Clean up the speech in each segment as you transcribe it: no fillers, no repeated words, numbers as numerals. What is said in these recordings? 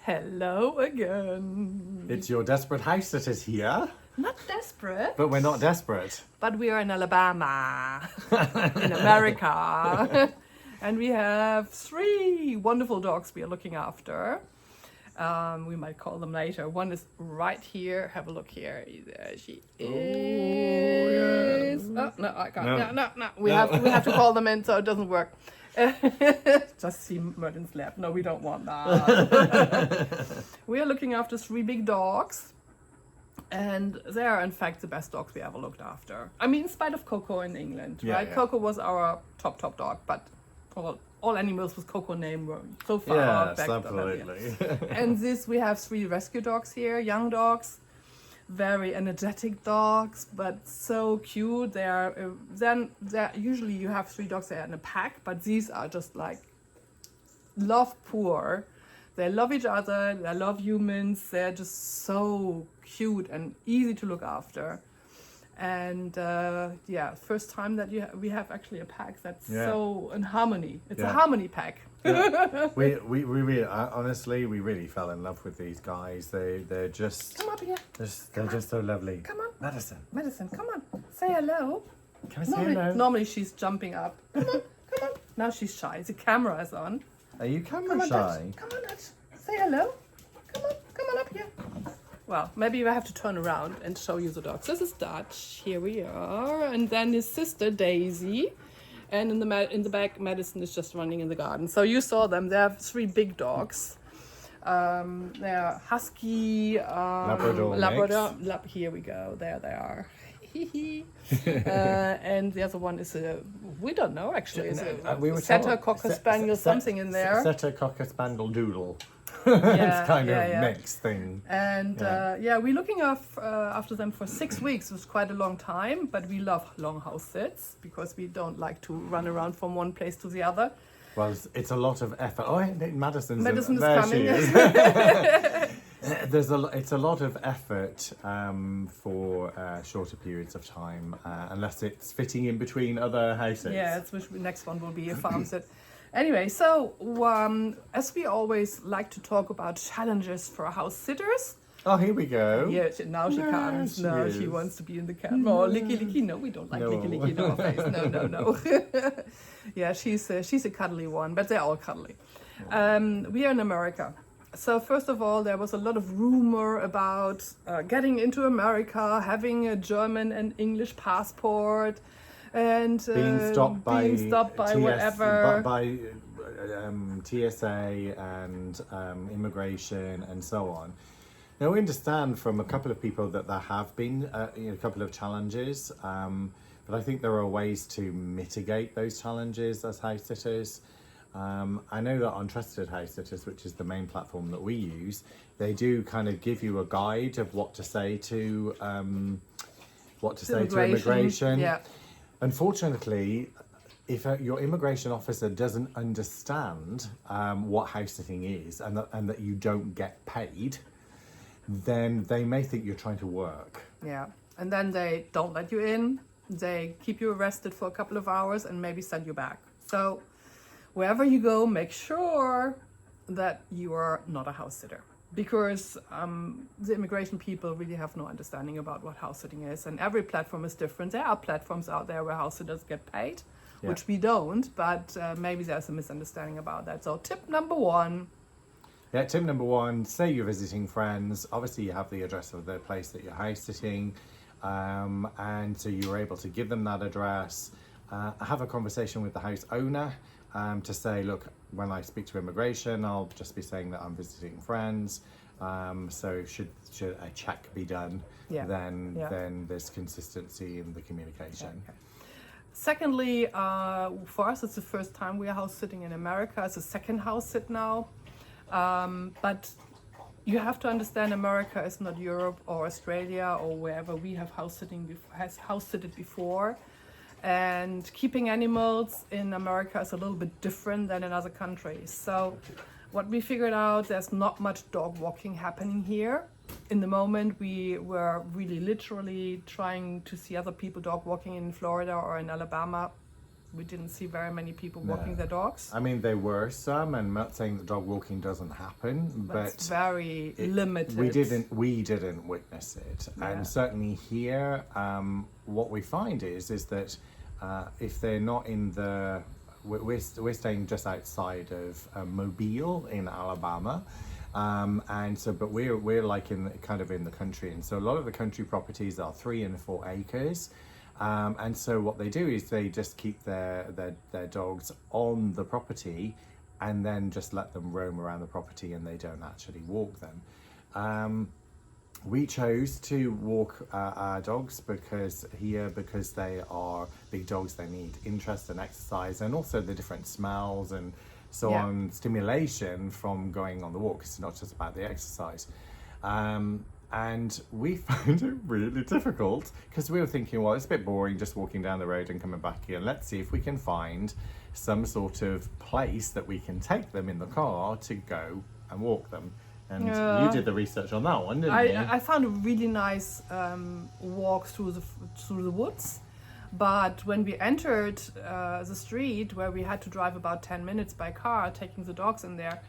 Hello again. It's your desperate house that is here. Not desperate. But we're not desperate. But we are in Alabama, in America. And we have 3 wonderful dogs we are looking after. We might call them later. One is right here. Have a look here. There she is. Oh, no, I can't. No. We have to call them in so it doesn't work. Just see Merton's lap. No, we don't want that. We are looking after 3 big dogs. And they are, in fact, the best dogs we ever looked after. I mean, in spite of Coco in England, right? Yeah. Coco was our top dog, but all animals with Coco name were so far back. Absolutely. And we have 3 rescue dogs here, young dogs, very energetic dogs, but so cute. Usually you have 3 dogs there in a pack, but these are just like love poor. They love each other, they love humans, they're just so cute and easy to look after. And first time that we have actually a pack that's so in harmony. It's a harmony pack. Yeah. we really, honestly, we really fell in love with these guys. They're just... Come up here. They're just so lovely. Come on. Madison, come on. Say hello. Can I say hello? Normally she's jumping up. Come on. Now she's shy. The camera is on. Are you camera shy? Come on, Dutch. Say hello. Come on up here. Well, maybe I have to turn around and show you the dogs. This is Dutch. Here we are. And then his sister, Daisy. And in the back, Madison is just running in the garden. So you saw them. They have 3 big dogs. They're Husky, Labrador. Here we go. There they are. And the other one is we don't know actually. It's a setter, cocker spaniel, something in there. Setter, cocker spaniel, doodle. It's kind of mixed thing. And we're looking after them for 6 weeks. It was quite a long time, but we love long house sits because we don't like to run around from one place to the other. Well, it's a lot of effort. Oh, Madison is coming. It's a lot of effort for shorter periods of time, unless it's fitting in between other houses. Yeah, the next one will be a farm sit. Anyway, so as we always like to talk about challenges for house sitters. Oh, here we go. Yeah, now she comes. Now she wants to be in the camera. Oh, licky. No, we don't like licky in our face. No. Yeah, she's a cuddly one, but they're all cuddly. We are in America. So first of all, there was a lot of rumor about getting into America, having a German and English passport, and being stopped by whatever. By TSA and immigration and so on. Now, we understand from a couple of people that there have been a couple of challenges, but I think there are ways to mitigate those challenges as house sitters. I know that on Trusted House Sitters, which is the main platform that we use, they do kind of give you a guide of what to say to immigration. Yeah. Unfortunately, if your immigration officer doesn't understand what house sitting is and that you don't get paid, then they may think you're trying to work. Yeah, and then they don't let you in. They keep you arrested for a couple of hours and maybe send you back. So wherever you go, make sure that you are not a house sitter, because the immigration people really have no understanding about what house sitting is, and every platform is different. There are platforms out there where house sitters get paid, which we don't, but maybe there's a misunderstanding about that. So tip number 1. Yeah, tip number 1, say you're visiting friends. Obviously, you have the address of the place that you're house sitting, and so you're able to give them that address. Have a conversation with the house owner to say, look, when I speak to immigration, I'll just be saying that I'm visiting friends. So should a check be done, then there's consistency in the communication. Okay. Secondly, for us, it's the first time we are house sitting in America. It's a second house sit now. But you have to understand, America is not Europe or Australia or wherever we have house sitted before. And keeping animals in America is a little bit different than in other countries. So what we figured out, there's not much dog walking happening here. In the moment, we were really literally trying to see other people dog walking in Florida or in Alabama. we didn't see very many people walking their dogs. I mean, there were some, and I'm not saying that dog walking doesn't happen, but It's very limited. We didn't witness it, and certainly here, what we find is that if they're not in the, we're staying just outside of Mobile in Alabama. And so, but we're like in the country, and so a lot of the country properties are 3 and 4 acres, and so what they do is they just keep their dogs on the property, and then just let them roam around the property, and they don't actually walk them. We chose to walk our dogs because they are big dogs. They need interest and exercise, and also the different smells and so on, stimulation from going on the walk. It's not just about the exercise. And we found it really difficult because we were thinking, well, it's a bit boring just walking down the road and coming back here. Let's see if we can find some sort of place that we can take them in the car to go and walk them. And you did the research on that one, didn't you? I found a really nice walk through the woods. But when we entered the street, where we had to drive about 10 minutes by car, taking the dogs in there,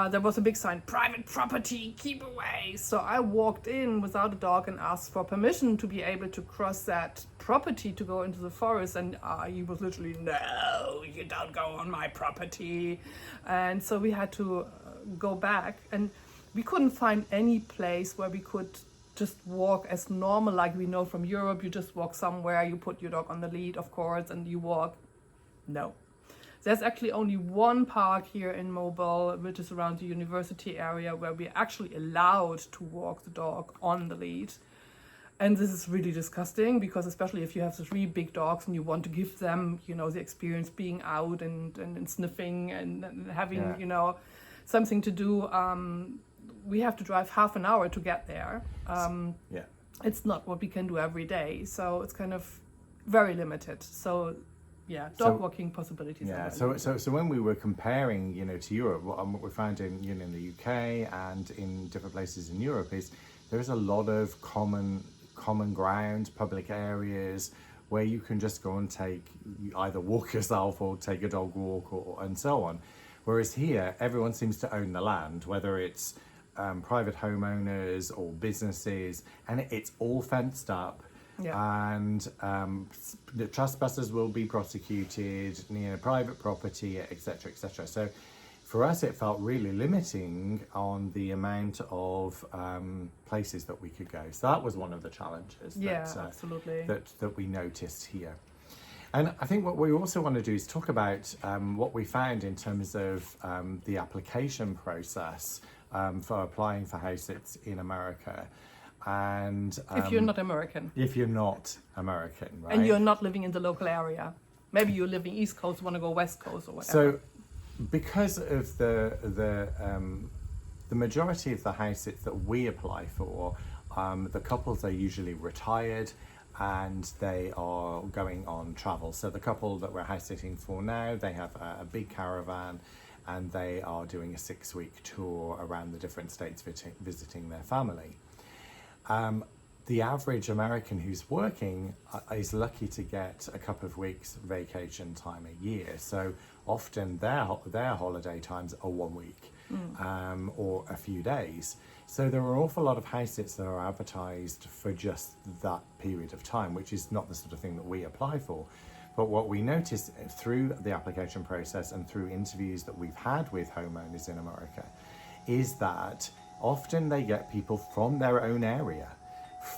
there was a big sign, private property, keep away. So I walked in without a dog and asked for permission to be able to cross that property to go into the forest. And he was literally, no, you don't go on my property. And so we had to go back. And we couldn't find any place where we could just walk as normal, like we know from Europe. You just walk somewhere, you put your dog on the lead, of course, and you walk. No. There's actually only one park here in Mobile, which is around the university area, where we're actually allowed to walk the dog on the lead. And this is really disgusting, because especially if you have 3 big dogs and you want to give them, the experience being out and sniffing and having, something to do, we have to drive half an hour to get there. It's not what we can do every day, so it's kind of very limited. So dog walking possibilities. Yeah. So when we were comparing, to Europe, what we found in the UK and in different places in Europe is there is a lot of common ground, public areas where you can just go and either walk yourself or take a dog walk and so on. Whereas here, everyone seems to own the land, whether it's private homeowners or businesses, and it's all fenced up. And the trespassers will be prosecuted near private property, etc., etc. So for us, it felt really limiting on the amount of places that we could go. So that was one of the challenges absolutely. that we noticed here. And I think what we also want to do is talk about what we found in terms of the application process for applying for house sits in America. And if you're not American, right? And you're not living in the local area, maybe you're living East Coast, want to go West Coast or whatever. So, because of the majority of the house sits that we apply for, the couples are usually retired and they are going on travel. So the couple that we're house sitting for now, they have a big caravan, and they are doing a 6-week tour around the different states visiting their family. The average American who's working is lucky to get a couple of weeks vacation time a year. So often their holiday times are 1 week or a few days. So there are an awful lot of house sits that are advertised for just that period of time, which is not the sort of thing that we apply for. But what we noticed through the application process and through interviews that we've had with homeowners in America is that often they get people from their own area,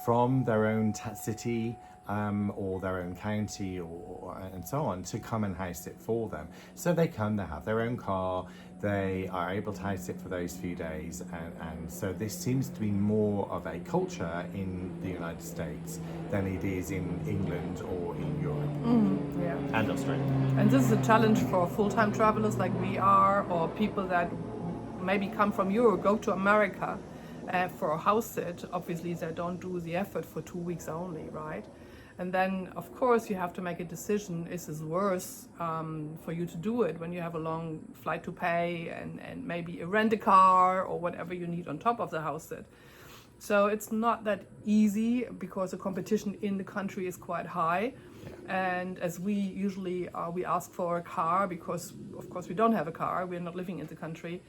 from their own city or their own county and so on, to come and house sit for them. So they come, they have their own car, they are able to house sit for those few days, and so this seems to be more of a culture in the United States than it is in England or in Europe and Australia. And this is a challenge for full-time travelers like we are, or people that maybe come from Europe, go to America for a house sit. Obviously they don't do the effort for 2 weeks only, right? And then of course you have to make a decision, is this worth for you to do it when you have a long flight to pay and maybe a rent a car or whatever you need on top of the house sit. So it's not that easy because the competition in the country is quite high. And as we usually we ask for a car because, of course, we don't have a car. We're not living in the country.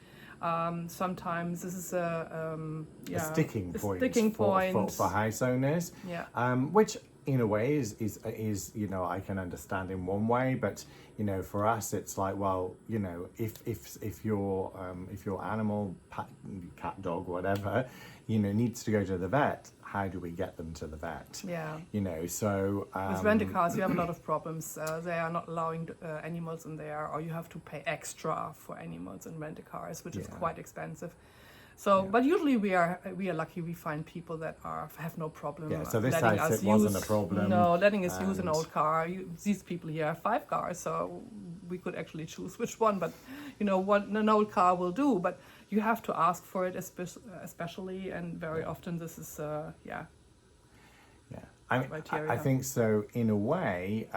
Sometimes this is a sticking point, for house owners. Yeah. Which in a way is I can understand in one way, but for us it's like, well, if your animal, cat, dog, whatever, needs to go to the vet, how do we get them to the vet? Yeah. So with rent-a-cars you have a lot of problems. They are not allowing animals in there, or you have to pay extra for animals in rent-a-cars, which is quite expensive. So, but usually we are lucky. We find people that have no problem. Yeah. So this letting house us it wasn't a problem. No, letting us use an old car. These people here have 5 cars, so we could actually choose which one. But what an old car will do. But you have to ask for it, especially, and very often this is I think so. In a way,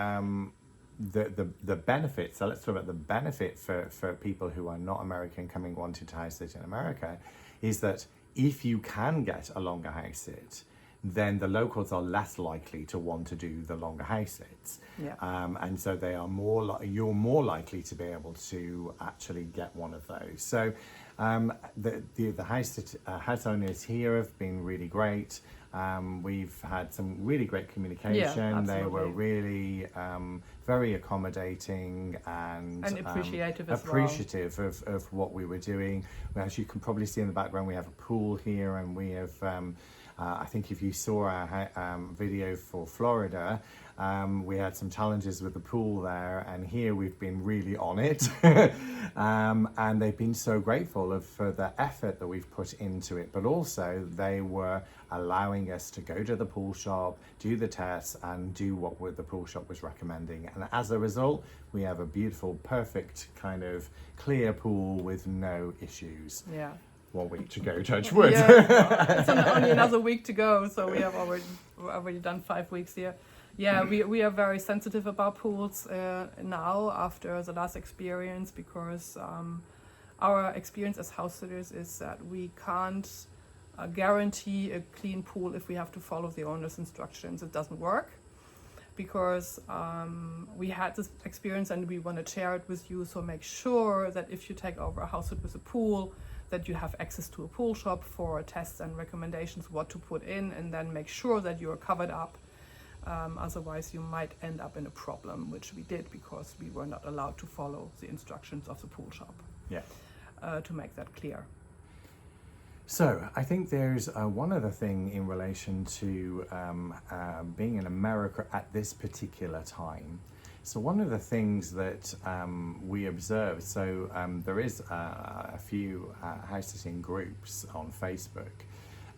the benefit. So let's talk about the benefit for people who are not American wanting to house sit in America, is that if you can get a longer house sit, then the locals are less likely to want to do the longer house sits. Yeah. And so they are you're more likely to be able to actually get one of those. So the house owners here have been really great. We've had some really great communication. Yeah, they were really very accommodating and appreciative of what we were doing. As you can probably see in the background, we have a pool here, and we have I think if you saw our video for Florida, we had some challenges with the pool there, and here we've been really on it. And they've been so grateful for the effort that we've put into it, but also they were allowing us to go to the pool shop, do the tests, and do what the pool shop was recommending. And as a result, we have a beautiful, perfect kind of clear pool with no issues. Yeah. 1 week to go, touch wood. Yeah, it's only another week to go, so we have already done 5 weeks here. Yeah, we are very sensitive about pools now after the last experience, because our experience as house sitters is that we can't guarantee a clean pool if we have to follow the owner's instructions. It doesn't work, because we had this experience and we want to share it with you. So make sure that if you take over a house sit with a pool, that you have access to a pool shop for tests and recommendations what to put in, and then make sure that you are covered up. Otherwise you might end up in a problem, which we did because we were not allowed to follow the instructions of the pool shop. Yeah. To make that clear. So I think there's one other thing in relation to being in America at this particular time. So one of the things that we observed, so there is a few house sitting groups on Facebook.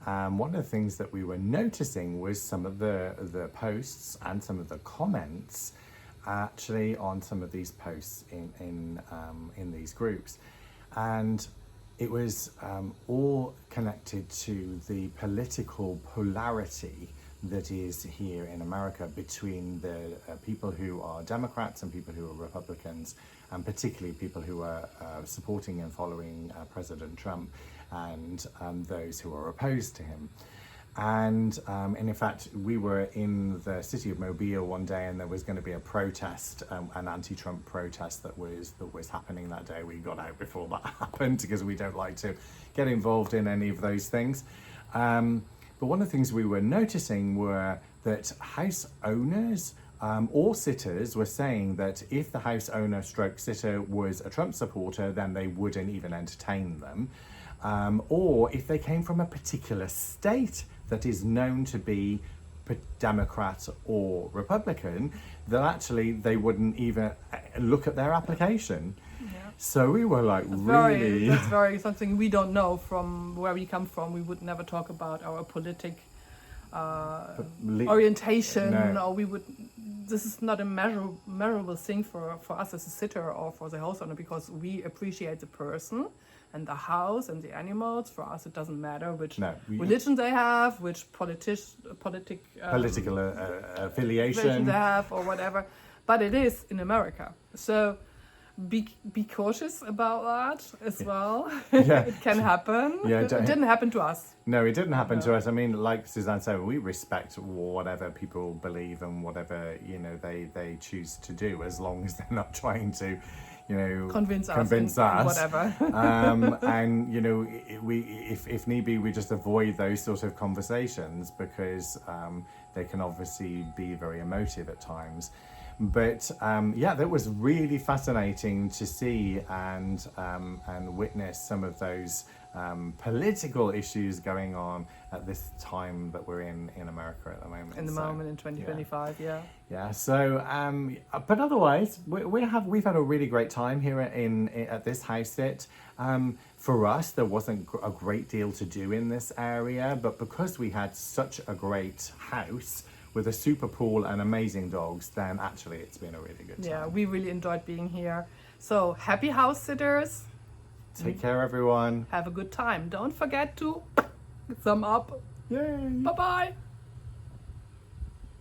One of the things that we were noticing was some of the posts and some of the comments actually on some of these posts in these groups. And it was all connected to the political polarity that is here in America between the people who are Democrats and people who are Republicans, and particularly people who are supporting and following President Trump, and those who are opposed to him. And in fact, we were in the city of Mobile one day, and there was going to be a protest, an anti-Trump protest that was happening that day. We got out before that happened because we don't like to get involved in any of those things. But one of the things we were noticing were that house owners or sitters were saying that if the house owner stroke sitter was a Trump supporter, then they wouldn't even entertain them. Or if they came from a particular state that is known to be Democrat or Republican, that actually they wouldn't even look at their application. Yeah. So we were like, that's very something we don't know from where we come from. We would never talk about our orientation, or we would. This is not a measurable thing for us as a sitter or for the house owner, because we appreciate the person and the house and the animals. For us, it doesn't matter which religion they have, which political affiliation they have, or whatever. But it is in America. So be cautious about that as well. Yeah. It can happen. Yeah, It didn't happen to us. No, it didn't happen to us. I mean, like Suzanne said, we respect whatever people believe and whatever, you know, they choose to do, as long as they're not trying to, you know, Convince us. Whatever. And you know, if need be, we just avoid those sort of conversations, because they can obviously be very emotive at times. But yeah, that was really fascinating to see and witness some of those political issues going on at this time that we're in America at the moment. In the moment in 2025, yeah. Yeah. So, but otherwise, we've had a really great time here at this house sit. For us, there wasn't a great deal to do in this area, but because we had such a great house with a super pool and amazing dogs, then actually it's been a really good time. Yeah, we really enjoyed being here. So happy house sitters. Take care, everyone. Have a good time. Don't forget to thumb up. Yay. Bye-bye.